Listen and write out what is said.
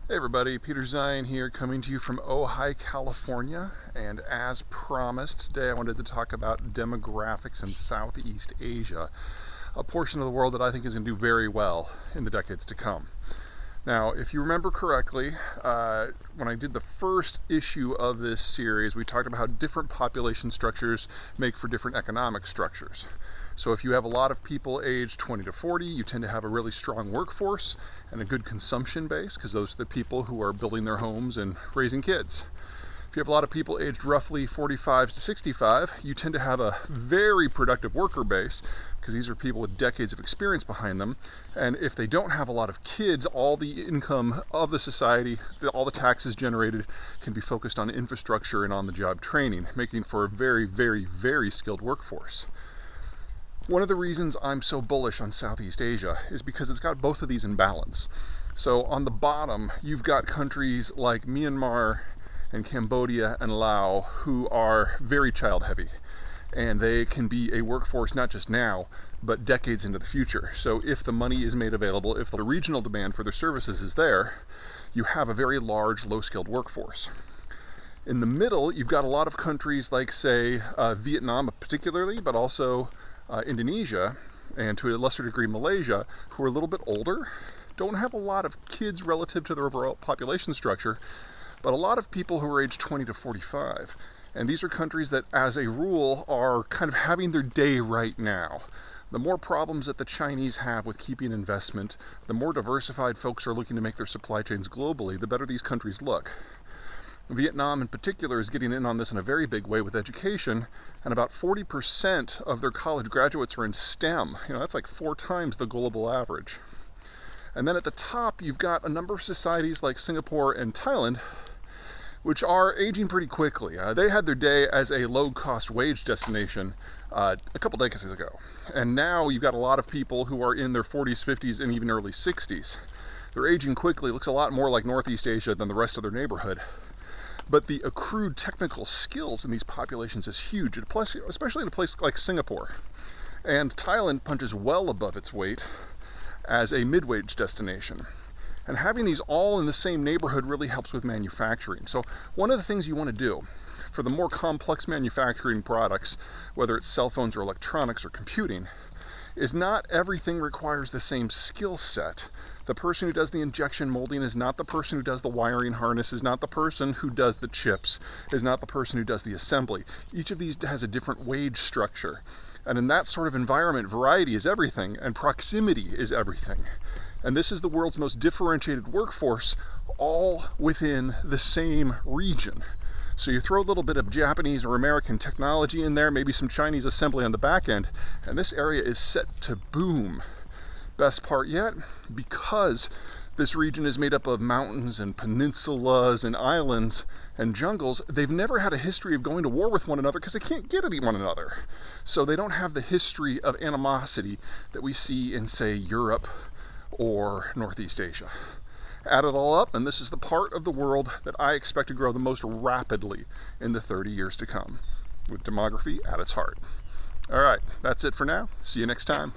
Hey everybody, Peter Zeihan here, coming to you from Ojai, California, and as promised, today I wanted to talk about demographics in Southeast Asia, a portion of the world that I think is going to do very well in the decades to come. Now, if you remember correctly, when I did the first issue of this series, we talked about how different population structures make for different economic structures. So if you have a lot of people aged 20 to 40, you tend to have a really strong workforce and a good consumption base, because those are the people who are building their homes and raising kids. If you have a lot of people aged roughly 45 to 65, you tend to have a very productive worker base, because these are people with decades of experience behind them. And if they don't have a lot of kids, all the income of the society, all the taxes generated can be focused on infrastructure and on-the-job training, making for a very, very, very skilled workforce. One of the reasons I'm so bullish on Southeast Asia is because it's got both of these in balance. So on the bottom, you've got countries like Myanmar and Cambodia and Laos who are very child heavy, and they can be a workforce not just now but decades into the future. So if the money is made available, if the regional demand for their services is there, you have a very large low-skilled workforce. In the middle, you've got a lot of countries like, say, Vietnam particularly, but also Indonesia, and to a lesser degree Malaysia, who are a little bit older, don't have a lot of kids relative to their overall population structure, but a lot of people who are aged 20 to 45. And these are countries that, as a rule, are kind of having their day right now. The more problems that the Chinese have with keeping investment, the more diversified folks are looking to make their supply chains globally, the better these countries look. Vietnam in particular is getting in on this in a very big way with education, and about 40% of their college graduates are in STEM. That's like 4 times the global average. And then at the top, you've got a number of societies like Singapore and Thailand, which are aging pretty quickly. They had their day as a low-cost wage destination a couple decades ago. And now you've got a lot of people who are in their 40s, 50s, and even early 60s. They're aging quickly. It looks a lot more like Northeast Asia than the rest of their neighborhood. But the accrued technical skills in these populations is huge, especially in a place like Singapore. And Thailand punches well above its weight as a mid-wage destination. And having these all in the same neighborhood really helps with manufacturing. So one of the things you want to do for the more complex manufacturing products, whether it's cell phones or electronics or computing, is not everything requires the same skill set. The person who does the injection molding is not the person who does the wiring harness, is not the person who does the chips, is not the person who does the assembly. Each of these has a different wage structure. And in that sort of environment, variety is everything, and proximity is everything. And this is the world's most differentiated workforce, all within the same region. So you throw a little bit of Japanese or American technology in there, maybe some Chinese assembly on the back end, and this area is set to boom. Best part yet, because this region is made up of mountains and peninsulas and islands and jungles, they've never had a history of going to war with one another because they can't get at one another. So they don't have the history of animosity that we see in, say, Europe or Northeast Asia. Add it all up, and this is the part of the world that I expect to grow the most rapidly in the 30 years to come, with demography at its heart. All right, that's it for now. See you next time.